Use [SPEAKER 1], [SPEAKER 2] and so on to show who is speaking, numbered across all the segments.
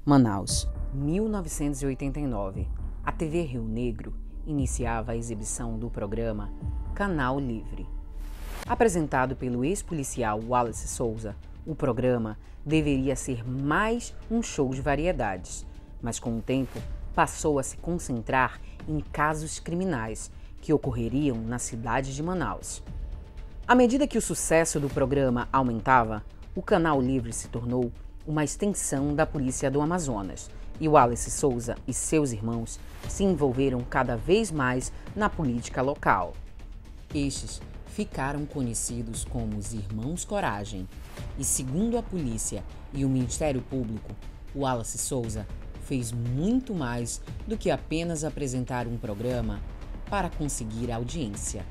[SPEAKER 1] Manaus, 1989. A TV Rio Negro iniciava a exibição do programa Canal Livre. Apresentado pelo ex-policial Wallace Souza, o programa deveria ser mais um show de variedades, mas com o tempo passou a se concentrar em casos criminais que ocorreriam na cidade de Manaus. À medida que o sucesso do programa aumentava, o Canal Livre se tornou uma extensão da Polícia do Amazonas, e Wallace Souza e seus irmãos se envolveram cada vez mais na política local. Estes ficaram conhecidos como os Irmãos Coragem, e segundo a polícia e o Ministério Público, Wallace Souza fez muito mais do que apenas apresentar um programa para conseguir audiência.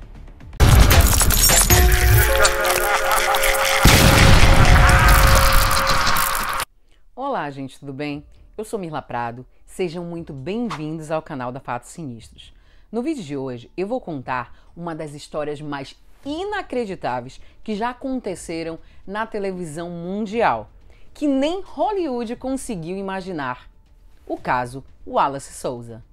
[SPEAKER 1] Olá, gente, tudo bem? Eu sou Mirla Prado, sejam muito bem-vindos ao canal da Fatos Sinistros. No vídeo de hoje, eu vou contar uma das histórias mais inacreditáveis que já aconteceram na televisão mundial, que nem Hollywood conseguiu imaginar. O caso Wallace Souza.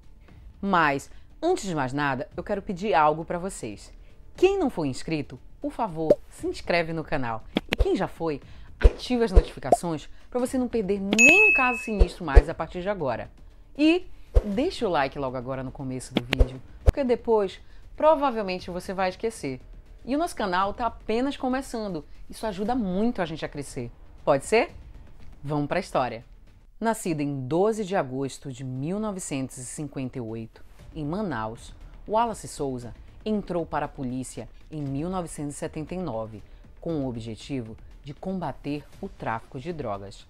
[SPEAKER 1] Mas, antes de mais nada, eu quero pedir algo para vocês. Quem não for inscrito, por favor, se inscreve no canal. E quem já foi, ativa as notificações para você não perder nenhum caso sinistro mais a partir de agora. E deixa o like logo agora no começo do vídeo, porque depois provavelmente você vai esquecer. E o nosso canal está apenas começando. Isso ajuda muito a gente a crescer. Pode ser? Vamos para a história. Nascido em 12 de agosto de 1958, em Manaus, Wallace Souza entrou para a polícia em 1979 com o objetivo de combater o tráfico de drogas.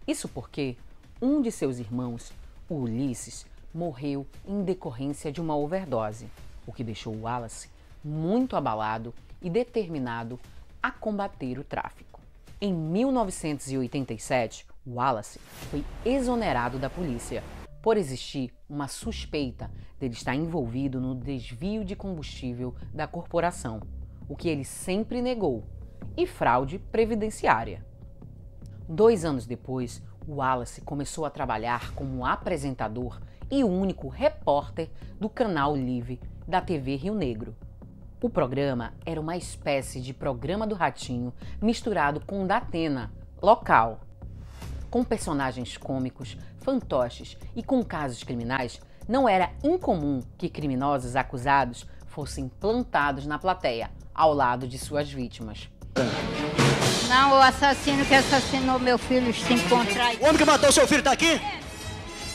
[SPEAKER 1] Isso porque um de seus irmãos, o Ulisses, morreu em decorrência de uma overdose, o que deixou Wallace muito abalado e determinado a combater o tráfico. Em 1987, Wallace foi exonerado da polícia por existir uma suspeita dele estar envolvido no desvio de combustível da corporação, o que ele sempre negou, e fraude previdenciária. 2 anos depois, Wallace começou a trabalhar como apresentador e o único repórter do Canal Livre da TV Rio Negro. O programa era uma espécie de programa do Ratinho misturado com o da Atena, local. Com personagens cômicos, fantoches e com casos criminais, não era incomum que criminosos acusados fossem plantados na plateia, ao lado de suas vítimas.
[SPEAKER 2] Não, o assassino que assassinou meu filho se encontrar.
[SPEAKER 3] O homem que matou seu filho tá aqui?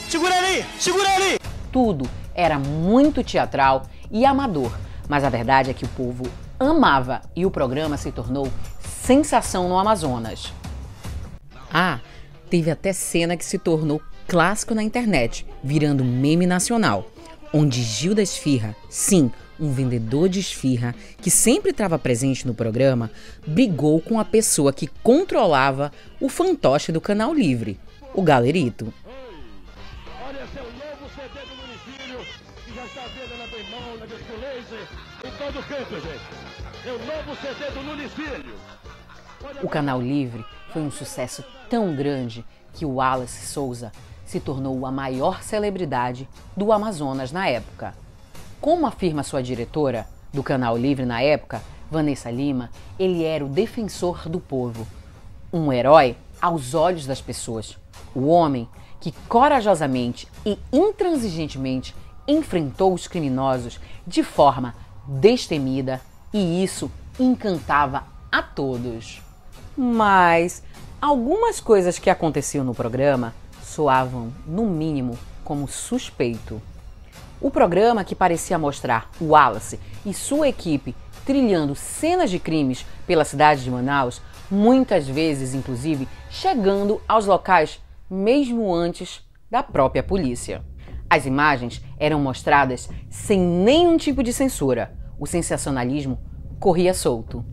[SPEAKER 3] Segura ele! Segura ele!
[SPEAKER 1] Tudo era muito teatral e amador, mas a verdade é que o povo amava e o programa se tornou sensação no Amazonas. Teve até cena que se tornou clássico na internet, virando meme nacional, onde Gil da Esfirra, sim, um vendedor de esfirra que sempre estava presente no programa, brigou com a pessoa que controlava o fantoche do Canal Livre, o Galerito.
[SPEAKER 4] Olha, esse é o novo CD do Município, que já está vendo na Bemol, na Descolaser, em todo canto, gente. É o novo CD do Município.
[SPEAKER 1] O Canal Livre foi um sucesso tão grande que o Wallace Souza se tornou a maior celebridade do Amazonas na época. Como afirma sua diretora do Canal Livre na época, Vanessa Lima, ele era o defensor do povo, um herói aos olhos das pessoas, o homem que corajosamente e intransigentemente enfrentou os criminosos de forma destemida, e isso encantava a todos. Mas algumas coisas que aconteciam no programa soavam, no mínimo, como suspeito. O programa, que parecia mostrar Wallace e sua equipe trilhando cenas de crimes pela cidade de Manaus, muitas vezes, inclusive, chegando aos locais mesmo antes da própria polícia. As imagens eram mostradas sem nenhum tipo de censura. O sensacionalismo corria solto.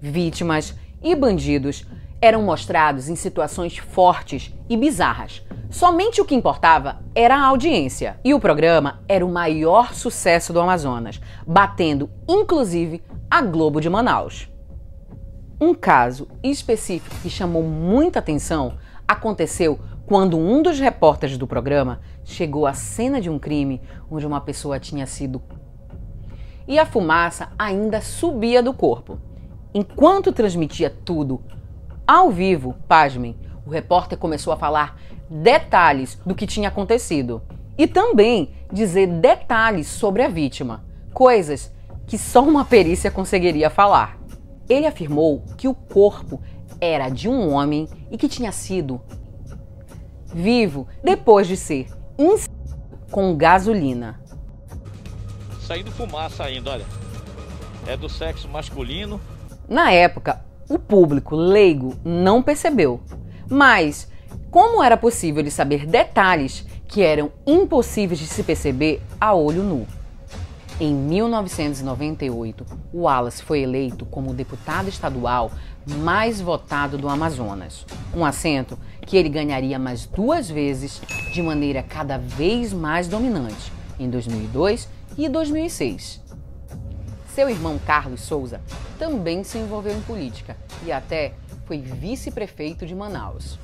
[SPEAKER 1] Vítimas e bandidos eram mostrados em situações fortes e bizarras. Somente o que importava era a audiência. E o programa era o maior sucesso do Amazonas, batendo inclusive a Globo de Manaus. Um caso específico que chamou muita atenção aconteceu quando um dos repórteres do programa chegou à cena de um crime onde uma pessoa tinha sido... E a fumaça ainda subia do corpo. Enquanto transmitia tudo ao vivo, pasmem, o repórter começou a falar detalhes do que tinha acontecido e também dizer detalhes sobre a vítima, coisas que só uma perícia conseguiria falar. Ele afirmou que o corpo era de um homem e que tinha sido vivo depois de ser incinerado com gasolina.
[SPEAKER 5] Saindo fumaça ainda, olha. É do sexo masculino.
[SPEAKER 1] Na época, o público leigo não percebeu, mas como era possível ele saber detalhes que eram impossíveis de se perceber a olho nu? Em 1998, Wallace foi eleito como o deputado estadual mais votado do Amazonas, um assento que ele ganharia mais 2 vezes de maneira cada vez mais dominante, em 2002 e 2006. Seu irmão Carlos Souza também se envolveu em política e até foi vice-prefeito de Manaus.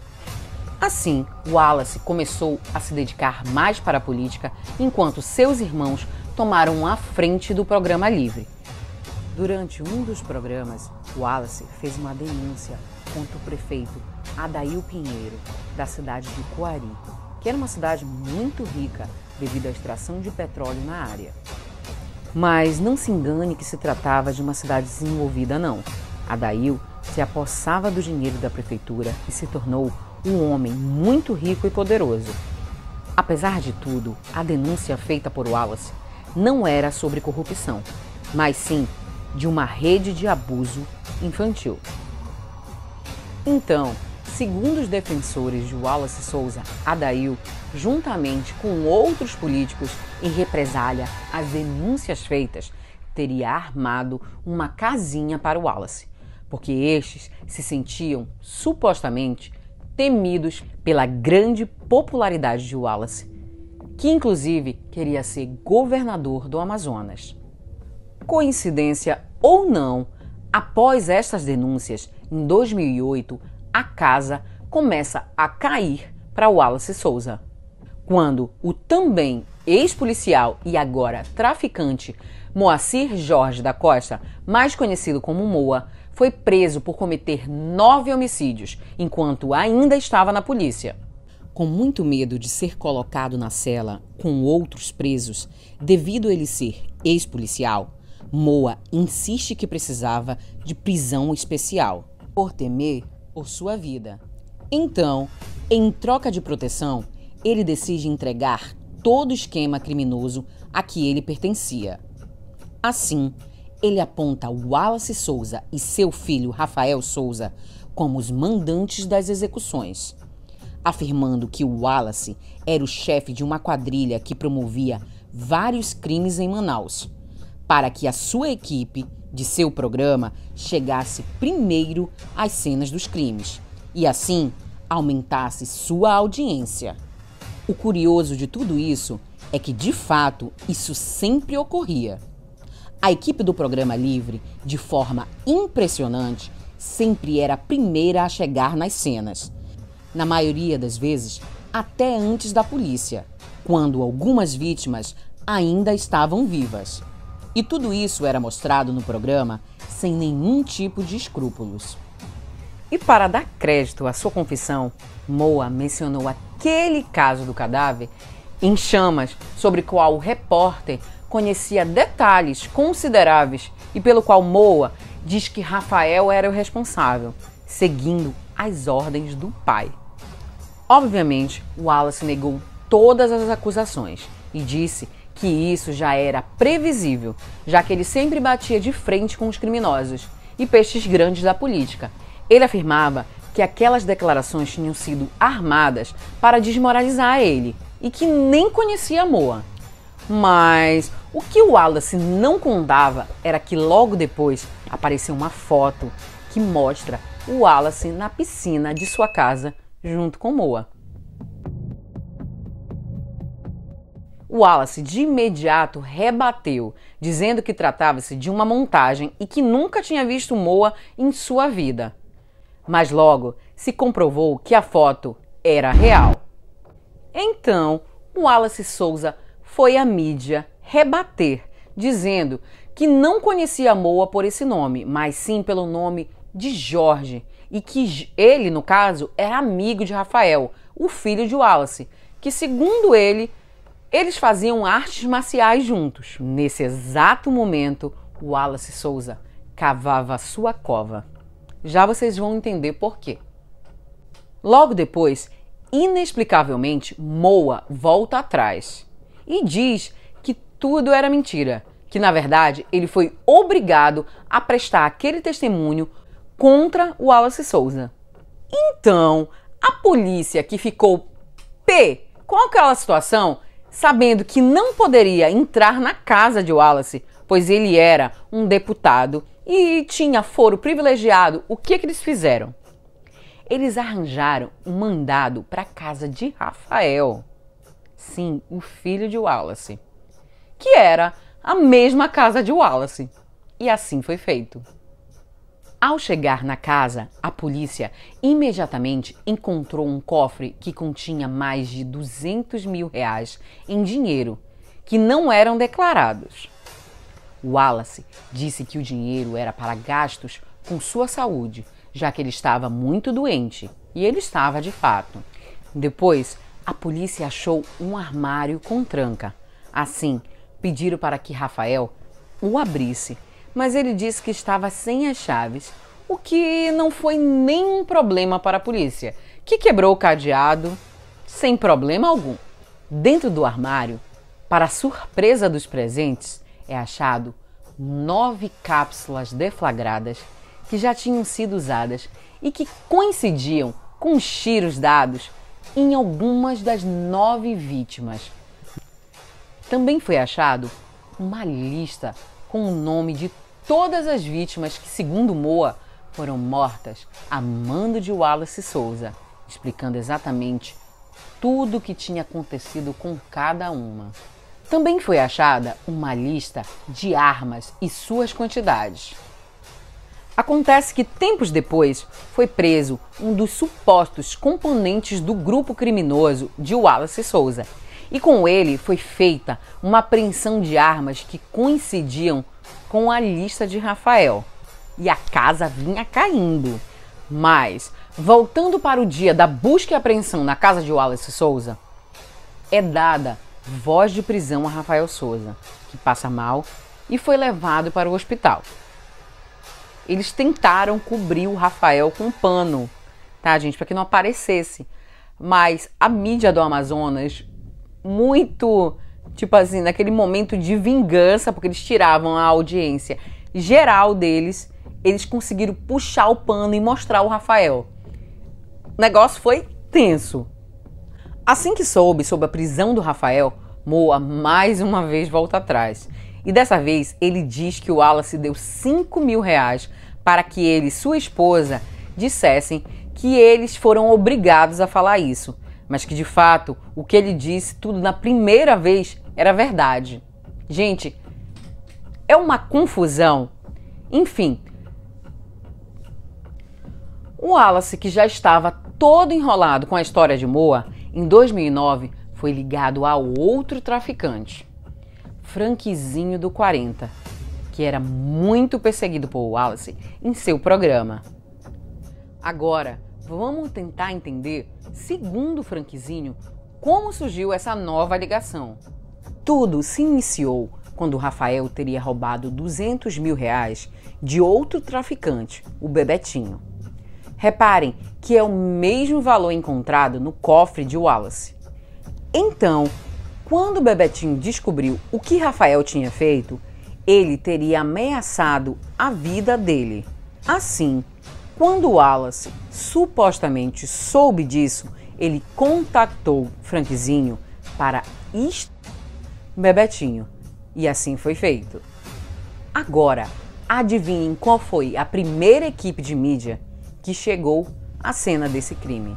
[SPEAKER 1] Assim, Wallace começou a se dedicar mais para a política, enquanto seus irmãos tomaram a frente do programa livre. Durante um dos programas, Wallace fez uma denúncia contra o prefeito Adail Pinheiro, da cidade de Coari, que era uma cidade muito rica devido à extração de petróleo na área. Mas não se engane que se tratava de uma cidade desenvolvida, não. Adail se apossava do dinheiro da prefeitura e se tornou um homem muito rico e poderoso. Apesar de tudo, a denúncia feita por Wallace não era sobre corrupção, mas sim de uma rede de abuso infantil. Então, segundo os defensores de Wallace Souza, Adail, juntamente com outros políticos, em represália às denúncias feitas, teria armado uma casinha para Wallace, porque estes se sentiam, supostamente, temidos pela grande popularidade de Wallace, que inclusive queria ser governador do Amazonas. Coincidência ou não, após estas denúncias, em 2008, a casa começa a cair para Wallace Souza, quando o também ex-policial e agora traficante Moacir Jorge da Costa, mais conhecido como Moa, foi preso por cometer 9 homicídios, enquanto ainda estava na polícia. Com muito medo de ser colocado na cela com outros presos, devido a ele ser ex-policial, Moa insiste que precisava de prisão especial, por temer por sua vida. Então, em troca de proteção, ele decide entregar todo o esquema criminoso a que ele pertencia. Assim, ele aponta Wallace Souza e seu filho Rafael Souza como os mandantes das execuções, afirmando que o Wallace era o chefe de uma quadrilha que promovia vários crimes em Manaus, para que a sua equipe de seu programa chegasse primeiro às cenas dos crimes e assim aumentasse sua audiência. O curioso de tudo isso é que, de fato, isso sempre ocorria. A equipe do programa livre, de forma impressionante, sempre era a primeira a chegar nas cenas. Na maioria das vezes, até antes da polícia, quando algumas vítimas ainda estavam vivas. E tudo isso era mostrado no programa sem nenhum tipo de escrúpulos. E para dar crédito à sua confissão, Moa mencionou aquele caso do cadáver em chamas, sobre o qual o repórter conhecia detalhes consideráveis e pelo qual Moa diz que Rafael era o responsável, seguindo as ordens do pai. Obviamente, Wallace negou todas as acusações e disse que isso já era previsível, já que ele sempre batia de frente com os criminosos e peixes grandes da política. Ele afirmava que aquelas declarações tinham sido armadas para desmoralizar ele e que nem conhecia Moa. Mas o que o Wallace não contava era que logo depois apareceu uma foto que mostra o Wallace na piscina de sua casa junto com Moa. O Wallace de imediato rebateu, dizendo que tratava-se de uma montagem e que nunca tinha visto Moa em sua vida. Mas logo se comprovou que a foto era real. Então, o Wallace Souza foi à mídia rebater, dizendo que não conhecia Moa por esse nome, mas sim pelo nome de Jorge, e que ele, no caso, era amigo de Rafael, o filho de Wallace, que, segundo ele, eles faziam artes marciais juntos. Nesse exato momento, Wallace Souza cavava sua cova. Já vocês vão entender por quê. Logo depois, inexplicavelmente, Moa volta atrás e diz que tudo era mentira, que na verdade ele foi obrigado a prestar aquele testemunho contra o Wallace Souza. Então, a polícia, que ficou pé com aquela situação, sabendo que não poderia entrar na casa de Wallace, pois ele era um deputado e tinha foro privilegiado, o que eles fizeram? Eles arranjaram um mandado para a casa de Rafael. Sim, o filho de Wallace, que era a mesma casa de Wallace. E assim foi feito. Ao chegar na casa, a polícia imediatamente encontrou um cofre que continha mais de 200 mil reais em dinheiro, que não eram declarados. Wallace disse que o dinheiro era para gastos com sua saúde, já que ele estava muito doente, e ele estava de fato. Depois, a polícia achou um armário com tranca. Assim, pediram para que Rafael o abrisse, mas ele disse que estava sem as chaves, o que não foi nenhum problema para a polícia, que quebrou o cadeado sem problema algum. Dentro do armário, para surpresa dos presentes, é achado 9 cápsulas deflagradas que já tinham sido usadas e que coincidiam com os tiros dados em algumas das 9 vítimas. Também foi achado uma lista com o nome de todas as vítimas que, segundo Moa, foram mortas a mando de Wallace Souza, explicando exatamente tudo o que tinha acontecido com cada uma. Também foi achada uma lista de armas e suas quantidades. Acontece que tempos depois foi preso um dos supostos componentes do grupo criminoso de Wallace Souza, e com ele foi feita uma apreensão de armas que coincidiam com a lista de Rafael. E a casa vinha caindo. Mas, voltando para o dia da busca e apreensão na casa de Wallace Souza, é dada voz de prisão a Rafael Souza, que passa mal e foi levado para o hospital. Eles tentaram cobrir o Rafael com um pano, tá, gente? Para que não aparecesse. Mas a mídia do Amazonas, muito, tipo assim, naquele momento de vingança, porque eles tiravam a audiência geral deles, eles conseguiram puxar o pano e mostrar o Rafael. O negócio foi tenso. Assim que soube sobre a prisão do Rafael, Moa mais uma vez volta atrás. E dessa vez ele diz que o Wallace deu 5 mil reais para que ele e sua esposa dissessem que eles foram obrigados a falar isso, mas que de fato o que ele disse tudo na primeira vez era verdade. Gente, é uma confusão. Enfim, o Wallace, que já estava todo enrolado com a história de Moa, em 2009 foi ligado a outro traficante, Franquizinho do 40, que era muito perseguido por Wallace em seu programa. Agora, vamos tentar entender, segundo Franquizinho, como surgiu essa nova ligação. Tudo se iniciou quando Rafael teria roubado 200 mil reais de outro traficante, o Bebetinho. Reparem que é o mesmo valor encontrado no cofre de Wallace. Então, quando o Bebetinho descobriu o que Rafael tinha feito, ele teria ameaçado a vida dele. Assim, quando Wallace supostamente soube disso, ele contactou Franquizinho para Bebetinho. E assim foi feito. Agora, adivinhem qual foi a primeira equipe de mídia que chegou à cena desse crime.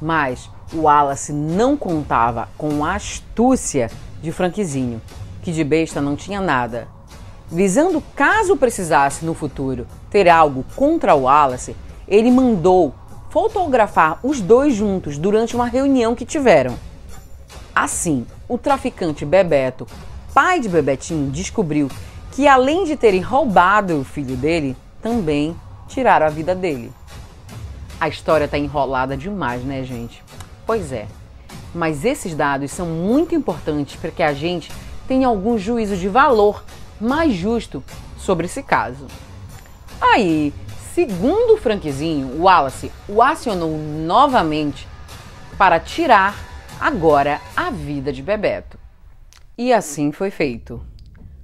[SPEAKER 1] Mas o Wallace não contava com a astúcia de Franquizinho, que de besta não tinha nada. Visando caso precisasse no futuro ter algo contra o Wallace, ele mandou fotografar os dois juntos durante uma reunião que tiveram. Assim, o traficante Bebeto, pai de Bebetinho, descobriu que além de terem roubado o filho dele, também tiraram a vida dele. A história tá enrolada demais, né, gente? Pois é, mas esses dados são muito importantes para que a gente tenha algum juízo de valor mais justo sobre esse caso. Aí, segundo o Frankzinho, o Wallace o acionou novamente para tirar agora a vida de Bebeto. E assim foi feito.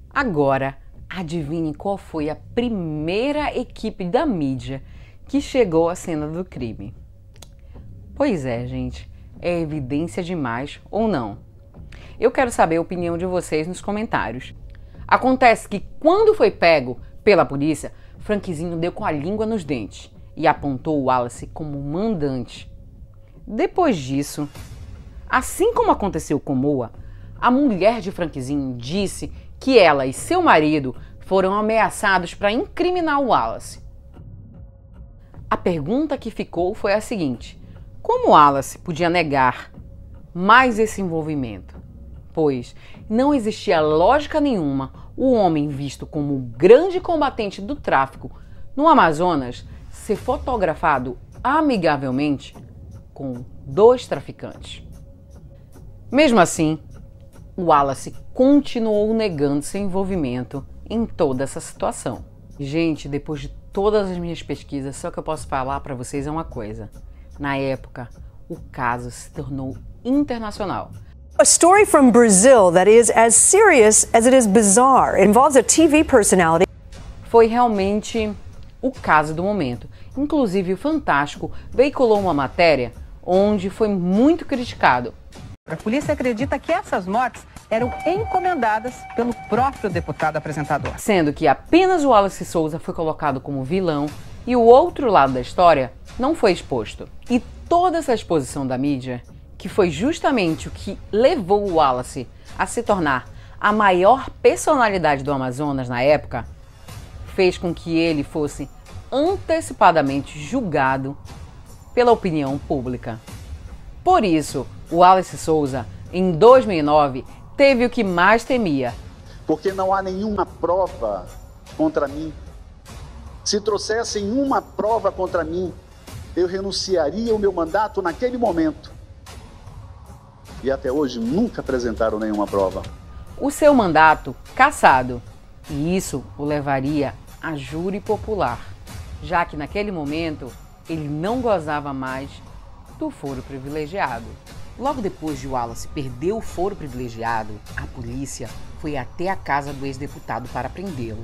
[SPEAKER 1] Agora, adivinhe qual foi a primeira equipe da mídia que chegou à cena do crime. Pois é, gente, é evidência demais ou não? Eu quero saber a opinião de vocês nos comentários. Acontece que quando foi pego pela polícia, Frankzinho deu com a língua nos dentes e apontou o Wallace como mandante. Depois disso, assim como aconteceu com Moa, a mulher de Frankzinho disse que ela e seu marido foram ameaçados para incriminar o Wallace. A pergunta que ficou foi a seguinte: como Wallace podia negar mais esse envolvimento? Pois não existia lógica nenhuma o homem visto como o grande combatente do tráfico no Amazonas ser fotografado amigavelmente com dois traficantes. Mesmo assim, Wallace continuou negando seu envolvimento em toda essa situação. Gente, depois de todas as minhas pesquisas, só que eu posso falar para vocês é uma coisa. Na época, o caso se tornou internacional.
[SPEAKER 6] A story from Brazil that is as serious as it is bizarre. It involves a TV personality.
[SPEAKER 1] Foi realmente o caso do momento. Inclusive, o Fantástico veiculou uma matéria onde foi muito criticado.
[SPEAKER 7] A polícia acredita que essas mortes eram encomendadas pelo próprio deputado apresentador.
[SPEAKER 1] Sendo que apenas o Wallace Souza foi colocado como vilão e o outro lado da história não foi exposto. E toda essa exposição da mídia, que foi justamente o que levou o Wallace a se tornar a maior personalidade do Amazonas na época, fez com que ele fosse antecipadamente julgado pela opinião pública. Por isso, o Wallace Souza, em 2009, teve o que mais temia.
[SPEAKER 8] Porque não há nenhuma prova contra mim. Se trouxessem uma prova contra mim, eu renunciaria ao meu mandato naquele momento. E até hoje nunca apresentaram nenhuma prova.
[SPEAKER 1] O seu mandato cassado. E isso o levaria a júri popular, já que naquele momento ele não gozava mais do foro privilegiado. Logo depois de Wallace perder o foro privilegiado, a polícia foi até a casa do ex-deputado para prendê-lo.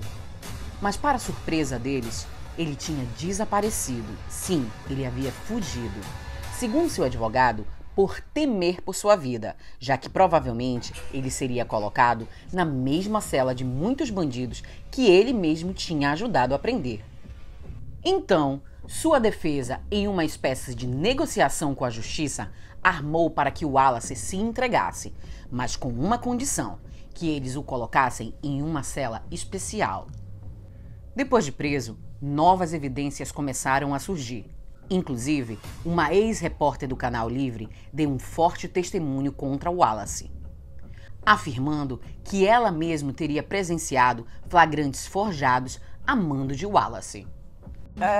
[SPEAKER 1] Mas para surpresa deles, ele tinha desaparecido. Sim, ele havia fugido. Segundo seu advogado, por temer por sua vida, já que provavelmente ele seria colocado na mesma cela de muitos bandidos que ele mesmo tinha ajudado a prender. Então, sua defesa, em uma espécie de negociação com a justiça, armou para que o Wallace se entregasse, mas com uma condição, que eles o colocassem em uma cela especial. Depois de preso, novas evidências começaram a surgir. Inclusive, uma ex-repórter do Canal Livre deu um forte testemunho contra o Wallace, afirmando que ela mesma teria presenciado flagrantes forjados a mando de Wallace.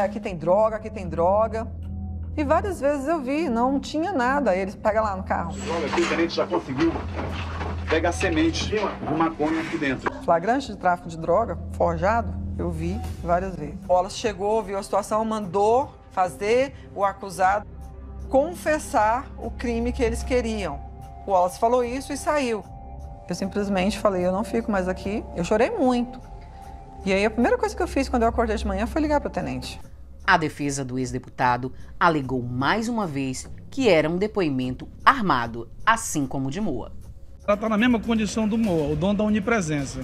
[SPEAKER 7] Aqui tem droga. E várias vezes eu vi, não tinha nada. Eles pegam lá no carro.
[SPEAKER 8] Olha, aqui o tenente já conseguiu pegar semente de maconha aqui dentro.
[SPEAKER 7] Flagrante de tráfico de droga, forjado, eu vi várias vezes. O Wallace chegou, viu a situação, mandou fazer o acusado confessar o crime que eles queriam. O Wallace falou isso e saiu. Eu simplesmente falei, eu não fico mais aqui. Eu chorei muito. E aí a primeira coisa que eu fiz quando eu acordei de manhã foi ligar para o tenente.
[SPEAKER 1] A defesa do ex-deputado alegou mais uma vez que era um depoimento armado, assim como o de Moa.
[SPEAKER 9] Ela está na mesma condição do Moa, o dono da onipresença.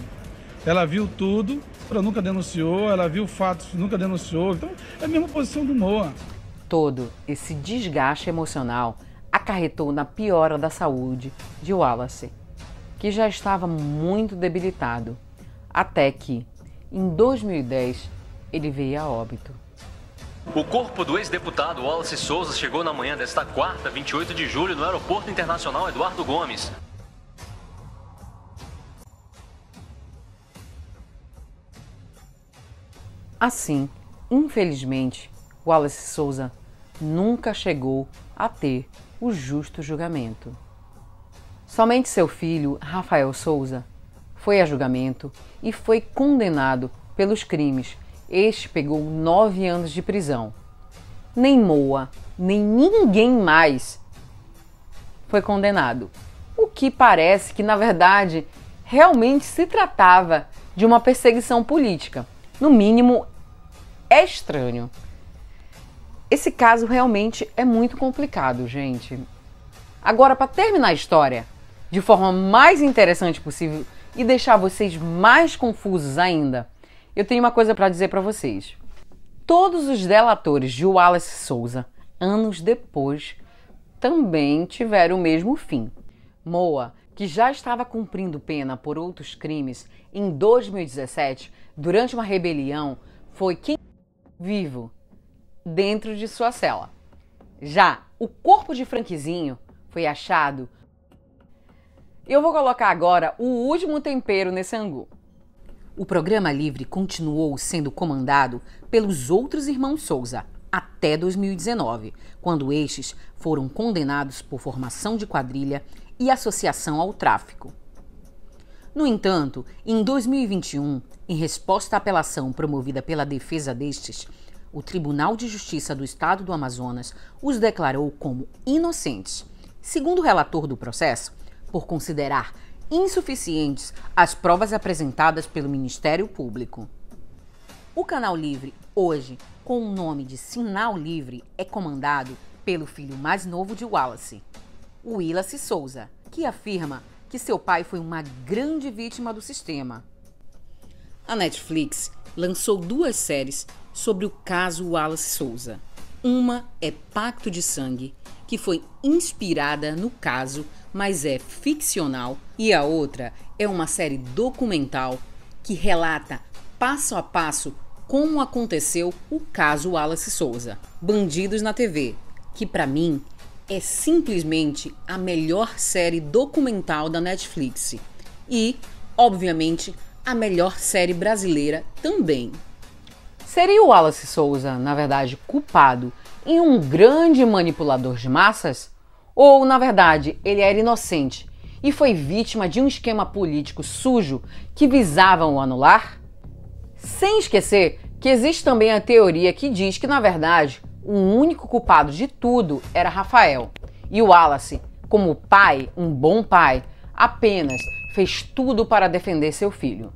[SPEAKER 9] Ela viu tudo, ela nunca denunciou, ela viu fatos, nunca denunciou. Então, é a mesma posição do Moa.
[SPEAKER 1] Todo esse desgaste emocional acarretou na piora da saúde de Wallace, que já estava muito debilitado, até que, em 2010, ele veio a óbito.
[SPEAKER 10] O corpo do ex-deputado Wallace Souza chegou na manhã desta quarta, 28 de julho, no Aeroporto Internacional Eduardo Gomes.
[SPEAKER 1] Assim, infelizmente, Wallace Souza nunca chegou a ter o justo julgamento. Somente seu filho, Rafael Souza, foi a julgamento e foi condenado pelos crimes. Este pegou 9 anos de prisão. Nem Moa, nem ninguém mais foi condenado. O que parece que, na verdade, realmente se tratava de uma perseguição política. No mínimo, é estranho. Esse caso realmente é muito complicado, gente. Agora, para terminar a história de forma mais interessante possível e deixar vocês mais confusos ainda, eu tenho uma coisa para dizer para vocês. Todos os delatores de Wallace Souza, anos depois, também tiveram o mesmo fim. Moa, que já estava cumprindo pena por outros crimes, em 2017, durante uma rebelião, foi quem vivo dentro de sua cela. Já o corpo de Franquezinho foi achado. Eu vou colocar agora o último tempero nesse angu. O programa Livre continuou sendo comandado pelos outros irmãos Souza até 2019, quando estes foram condenados por formação de quadrilha e associação ao tráfico. No entanto, em 2021, em resposta à apelação promovida pela defesa destes, o Tribunal de Justiça do Estado do Amazonas os declarou como inocentes, segundo o relator do processo, por considerar insuficientes as provas apresentadas pelo Ministério Público. O Canal Livre, hoje, com o nome de Sinal Livre, é comandado pelo filho mais novo de Wallace, o Wallace Souza, que afirma que seu pai foi uma grande vítima do sistema. A Netflix lançou 2 séries sobre o caso Wallace Souza. Uma é Pacto de Sangue, que foi inspirada no caso, mas é ficcional, e a outra é uma série documental que relata passo a passo como aconteceu o caso Wallace Souza. Bandidos na TV, que para mim é simplesmente a melhor série documental da Netflix e, obviamente, a melhor série brasileira também. Seria o Wallace Souza, na verdade, culpado em um grande manipulador de massas? Ou, na verdade, ele era inocente e foi vítima de um esquema político sujo que visava o anular? Sem esquecer que existe também a teoria que diz que, na verdade, o único culpado de tudo era Rafael. E o Wallace, como pai, um bom pai, apenas fez tudo para defender seu filho.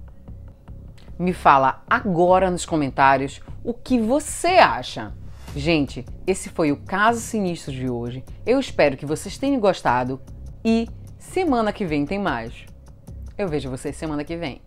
[SPEAKER 1] Me fala agora nos comentários o que você acha. Gente, esse foi o Caso Sinistro de hoje. Eu espero que vocês tenham gostado e semana que vem tem mais. Eu vejo vocês semana que vem.